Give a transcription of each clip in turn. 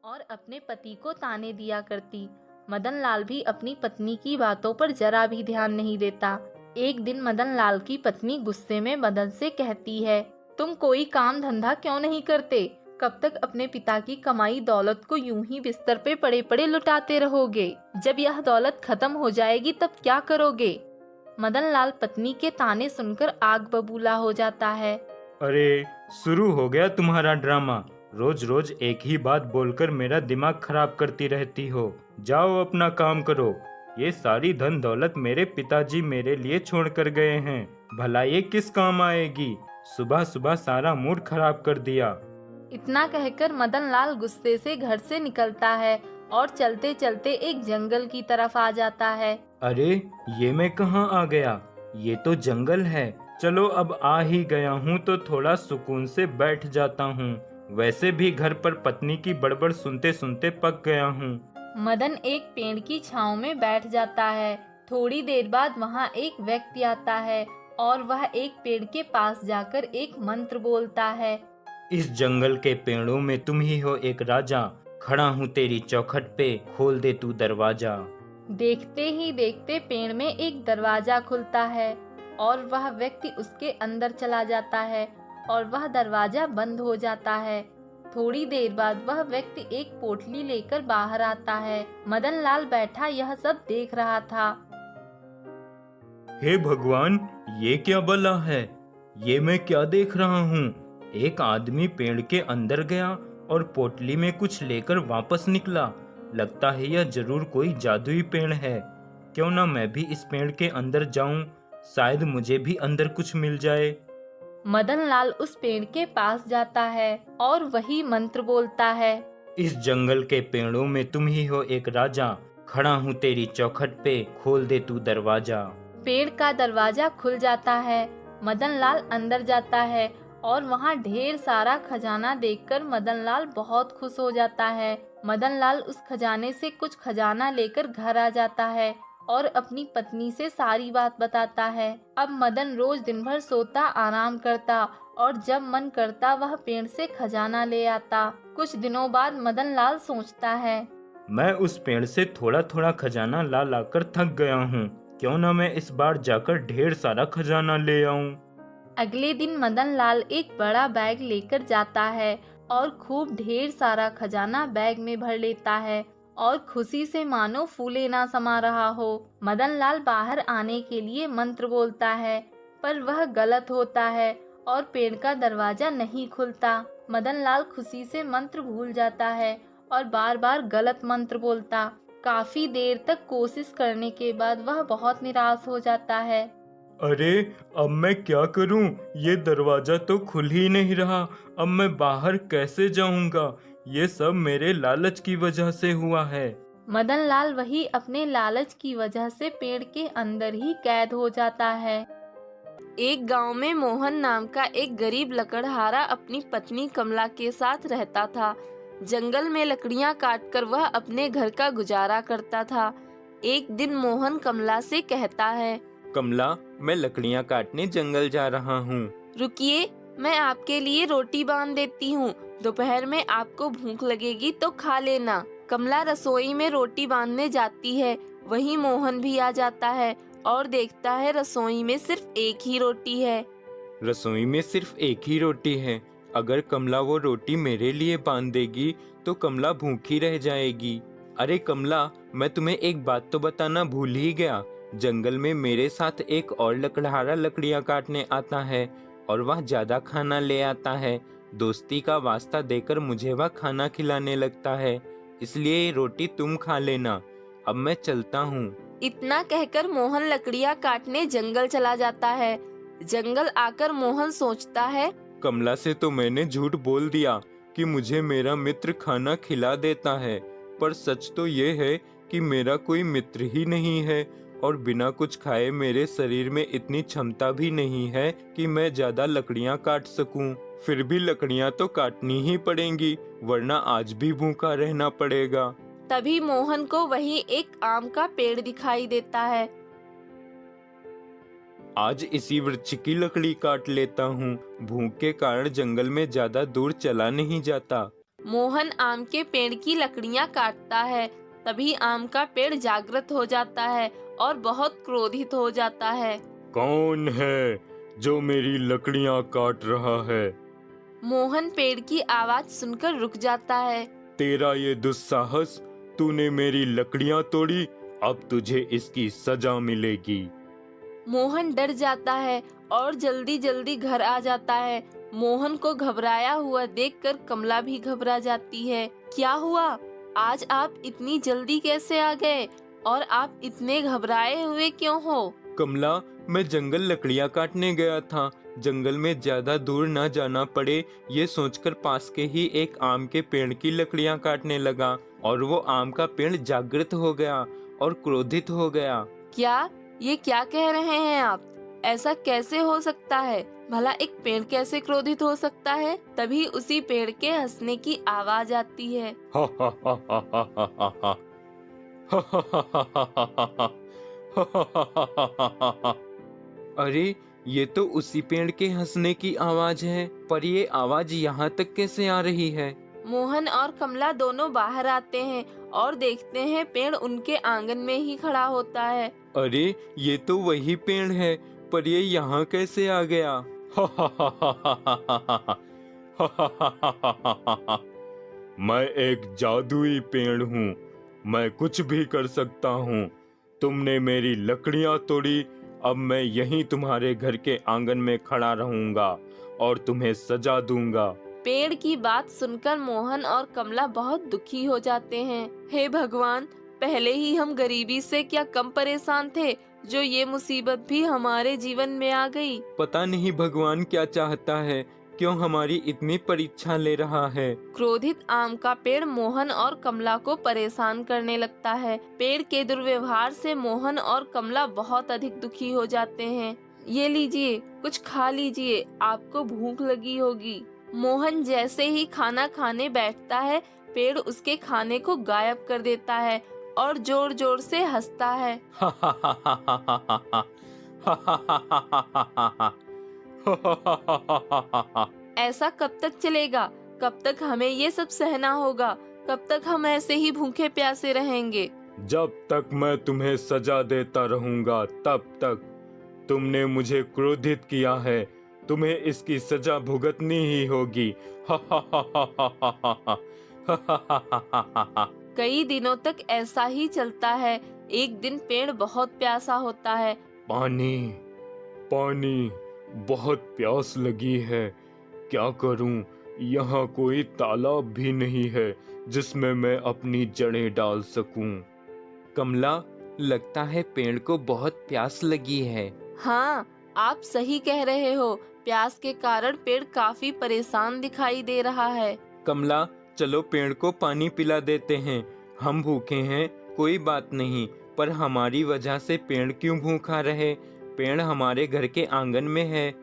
और अपने पति को ताने दिया करती। मदन लाल भी अपनी पत्नी की बातों पर जरा भी ध्यान नहीं देता। एक दिन मदन लाल की पत्नी गुस्से में मदन से कहती है, तुम कोई काम धंधा क्यों नहीं करते? कब तक अपने पिता की कमाई दौलत को यूं ही बिस्तर पे पड़े पड़े लुटाते रहोगे? जब यह दौलत खत्म हो जाएगी तब क्या करोगे? मदन लाल पत्नी के ताने सुनकर आग बबूला हो जाता है। अरे, शुरू हो गया तुम्हारा ड्रामा। रोज रोज एक ही बात बोलकर मेरा दिमाग खराब करती रहती हो। जाओ अपना काम करो। ये सारी धन दौलत मेरे पिताजी मेरे लिए छोड़ कर गए हैं। भला ये किस काम आएगी? सुबह सुबह सारा मूड खराब कर दिया। इतना कहकर मदन लाल गुस्से से घर से निकलता है और चलते चलते एक जंगल की तरफ आ जाता है। अरे, ये मैं कहाँ आ गया? ये तो जंगल है। चलो अब आ ही गया हूँ तो थोड़ा सुकून से बैठ जाता हूँ। वैसे भी घर पर पत्नी की बड़बड़ सुनते सुनते पक गया हूँ। मदन एक पेड़ की छांव में बैठ जाता है। थोड़ी देर बाद वहाँ एक व्यक्ति आता है और वह एक पेड़ के पास जाकर एक मंत्र बोलता है। इस जंगल के पेड़ों में तुम ही हो एक राजा। खड़ा हूँ तेरी चौखट पे, खोल दे तू दरवाजा। देखते ही देखते पेड़ में एक दरवाजा खुलता है और वह व्यक्ति उसके अंदर चला जाता है और वह दरवाजा बंद हो जाता है। थोड़ी देर बाद वह व्यक्ति एक पोटली लेकर बाहर आता है। मदन लाल बैठा यह सब देख रहा था। हे भगवान, ये क्या बला है? ये मैं क्या देख रहा हूँ? एक आदमी पेड़ के अंदर गया और पोटली में कुछ लेकर वापस निकला। लगता है यह जरूर कोई जादुई पेड़ है। क्यों ना मैं भी इस पेड़ के अंदर जाऊं, शायद मुझे भी अंदर कुछ मिल जाए। मदन लाल उस पेड़ के पास जाता है और वही मंत्र बोलता है। इस जंगल के पेड़ों में तुम ही हो एक राजा। खड़ा हूँ तेरी चौखट पे, खोल दे तू दरवाजा। पेड़ का दरवाजा खुल जाता है। मदन लाल अंदर जाता है और वहाँ ढेर सारा खजाना देखकर मदन लाल बहुत खुश हो जाता है। मदन लाल उस खजाने से कुछ खजाना लेकर घर आ जाता है और अपनी पत्नी से सारी बात बताता है। अब मदन रोज दिन भर सोता, आराम करता और जब मन करता वह पेड़ से खजाना ले आता। कुछ दिनों बाद मदन लाल सोचता है, मैं उस पेड़ से थोड़ा थोड़ा खजाना ला लाकर थक गया हूँ। क्यों ना मैं इस बार जाकर ढेर सारा खजाना ले आऊं। अगले दिन मदन लाल एक बड़ा बैग लेकर जाता है और खूब ढेर सारा खजाना बैग में भर लेता है और खुशी से मानो फूले ना समा रहा हो। मदन लाल बाहर आने के लिए मंत्र बोलता है पर वह गलत होता है और पेड़ का दरवाजा नहीं खुलता। मदन लाल खुशी से मंत्र भूल जाता है और बार बार गलत मंत्र बोलता। काफी देर तक कोशिश करने के बाद वह बहुत निराश हो जाता है। अरे, अब मैं क्या करूं? ये दरवाजा तो खुल ही नहीं रहा। अब मैं बाहर कैसे जाऊंगा? ये सब मेरे लालच की वजह से हुआ है। मदन लाल वही अपने लालच की वजह से पेड़ के अंदर ही कैद हो जाता है। एक गांव में मोहन नाम का एक गरीब लकड़हारा अपनी पत्नी कमला के साथ रहता था। जंगल में लकड़ियां काटकर वह अपने घर का गुजारा करता था। एक दिन मोहन कमला से कहता है, कमला, मैं लकड़ियां काटने जंगल जा रहा हूँ। रुकिए, मैं आपके लिए रोटी बांध देती हूँ। दोपहर में आपको भूख लगेगी तो खा लेना। कमला रसोई में रोटी बांधने जाती है। वहीं मोहन भी आ जाता है और देखता है रसोई में सिर्फ एक ही रोटी है। रसोई में सिर्फ एक ही रोटी है। अगर कमला वो रोटी मेरे लिए बांध देगी तो कमला भूखी रह जाएगी। अरे कमला, मैं तुम्हें एक बात तो बताना भूल ही गया। जंगल में मेरे साथ एक और लकड़हारा लकड़ियां काटने आता है और वह ज्यादा खाना ले आता है। दोस्ती का वास्ता देकर मुझे वह खाना खिलाने लगता है। इसलिए ये रोटी तुम खा लेना। अब मैं चलता हूँ। इतना कहकर मोहन लकड़ियां काटने जंगल चला जाता है। जंगल आकर मोहन सोचता है, कमला से तो मैंने झूठ बोल दिया कि मुझे मेरा मित्र खाना खिला देता है, पर सच तो ये है कि मेरा कोई मित्र ही नहीं है और बिना कुछ खाए मेरे शरीर में इतनी क्षमता भी नहीं है कि मैं ज्यादा लकड़ियां काट सकूं। फिर भी लकड़ियां तो काटनी ही पड़ेंगी, वरना आज भी भूखा रहना पड़ेगा। तभी मोहन को वहीं एक आम का पेड़ दिखाई देता है। आज इसी वृक्ष की लकड़ी काट लेता हूँ। भूख के कारण जंगल में ज्यादा दूर चला नहीं जाता। मोहन आम के पेड़ की लकड़ियां काटता है। तभी आम का पेड़ जागृत हो जाता है और बहुत क्रोधित हो जाता है। कौन है जो मेरी लकड़ियां काट रहा है? मोहन पेड़ की आवाज सुनकर रुक जाता है। तेरा ये दुस्साहस, तूने मेरी लकड़ियां तोड़ी, अब तुझे इसकी सजा मिलेगी। मोहन डर जाता है और जल्दी जल्दी घर आ जाता है। मोहन को घबराया हुआ देखकर कमला भी घबरा जाती है। क्या हुआ? आज आप इतनी जल्दी कैसे आ गए? और आप इतने घबराए हुए क्यों हो? कमला, मैं जंगल लकड़ियां काटने गया था। जंगल में ज्यादा दूर न जाना पड़े, ये सोचकर पास के ही एक आम के पेड़ की लकड़ियां काटने लगा और वो आम का पेड़ जागृत हो गया और क्रोधित हो गया। क्या? ये क्या कह रहे हैं आप? ऐसा कैसे हो सकता है? भला एक पेड़ कैसे क्रोधित हो सकता है? तभी उसी पेड़ के हंसने की आवाज आती है। हा हा हा हा हा हा हा हा हा हा हा हा हा हा। अरे, ये तो उसी पेड़ के हंसने की आवाज है, पर ये आवाज यहाँ तक कैसे आ रही है? मोहन और कमला दोनों बाहर आते हैं और देखते हैं पेड़ उनके आंगन में ही खड़ा होता है। अरे, ये तो वही पेड़ है, पर ये यहाँ कैसे आ गया? हा हा हा हा हा हा हा हा हा हा हा हा हा। मैं एक जादुई पेड़ हूँ, मैं कुछ भी कर सकता हूँ। तुमने मेरी लकड़ियाँ तोड़ी, अब मैं यहीं तुम्हारे घर के आंगन में खड़ा रहूंगा और तुम्हें सजा दूंगा। पेड़ की बात सुनकर मोहन और कमला बहुत दुखी हो जाते हैं। हे भगवान, पहले ही हम गरीबी से क्या कम परेशान थे, जो ये मुसीबत भी हमारे जीवन में आ गई। पता नहीं भगवान क्या चाहता है, क्यों हमारी इतनी परीक्षा ले रहा है। क्रोधित आम का पेड़ मोहन और कमला को परेशान करने लगता है। पेड़ के दुर्व्यवहार से मोहन और कमला बहुत अधिक दुखी हो जाते हैं। ये लीजिए, कुछ खा लीजिए, आपको भूख लगी होगी। मोहन जैसे ही खाना खाने बैठता है, पेड़ उसके खाने को गायब कर देता है और जोर जोर से हंसता है। ऐसा कब तक चलेगा? कब तक हमें ये सब सहना होगा? कब तक हम ऐसे ही भूखे प्यासे रहेंगे? जब तक मैं तुम्हें सजा देता रहूंगा, तब तक। तुमने मुझे क्रोधित किया है, तुम्हें इसकी सजा भुगतनी ही होगी। कई दिनों तक ऐसा ही चलता है। एक दिन पेड़ बहुत प्यासा होता है। पानी, पानी, बहुत प्यास लगी है। क्या करूं? यहाँ कोई तालाब भी नहीं है जिसमें मैं अपनी जड़ें डाल सकूं। कमला, लगता है पेड़ को बहुत प्यास लगी है। हाँ, आप सही कह रहे हो। प्यास के कारण पेड़ काफी परेशान दिखाई दे रहा है। कमला, चलो पेड़ को पानी पिला देते हैं। हम भूखे हैं, कोई बात नहीं, पर हमारी वजह से पेड़ क्यों भूखा रहे? पेड़ हमारे घर के आंगन में है,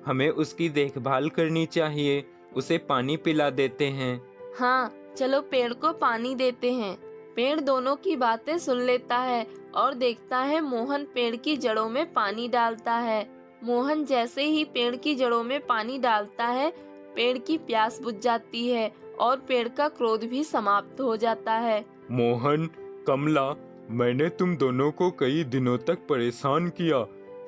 हमें उसकी देखभाल करनी चाहिए। उसे पानी पिला देते हैं। हाँ, चलो पेड़ को पानी देते हैं। पेड़ दोनों की बातें सुन लेता है और देखता है मोहन पेड़ की जड़ों में पानी डालता है। मोहन जैसे ही पेड़ की जड़ों में पानी डालता है, पेड़ की प्यास बुझ जाती है और पेड़ का क्रोध भी समाप्त हो जाता है। मोहन, कमला, मैंने तुम दोनों को कई दिनों तक परेशान किया,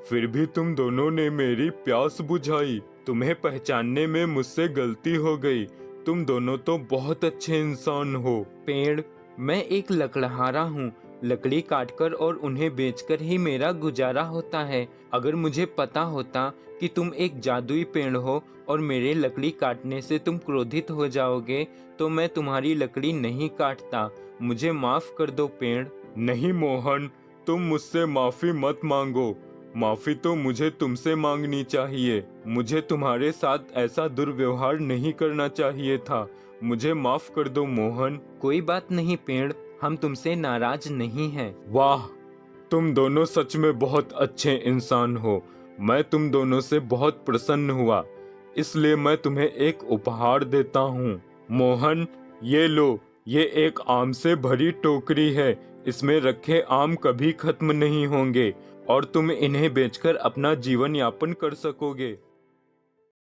फिर भी तुम दोनों ने मेरी प्यास बुझाई। तुम्हें पहचानने में मुझसे गलती हो गई। तुम दोनों तो बहुत अच्छे इंसान हो। पेड़, मैं एक लकड़हारा हूँ। लकड़ी काटकर और उन्हें बेचकर ही मेरा गुजारा होता है। अगर मुझे पता होता कि तुम एक जादुई पेड़ हो और मेरे लकड़ी काटने से तुम क्रोधित हो जाओगे, तो मैं तुम्हारी लकड़ी नहीं काटता। मुझे माफ कर दो पेड़। नहीं मोहन, तुम मुझसे माफी मत मांगो। माफी तो मुझे तुमसे मांगनी चाहिए। मुझे तुम्हारे साथ ऐसा दुर्व्यवहार नहीं करना चाहिए था। मुझे माफ कर दो मोहन। कोई बात नहीं पेड़, हम तुमसे नाराज नहीं हैं। वाह, तुम दोनों सच में बहुत अच्छे इंसान हो। मैं तुम दोनों से बहुत प्रसन्न हुआ, इसलिए मैं तुम्हें एक उपहार देता हूँ। मोहन, ये लो, ये एक आम से भरी टोकरी है। इसमें रखे आम कभी खत्म नहीं होंगे और तुम इन्हें बेचकर अपना जीवन यापन कर सकोगे।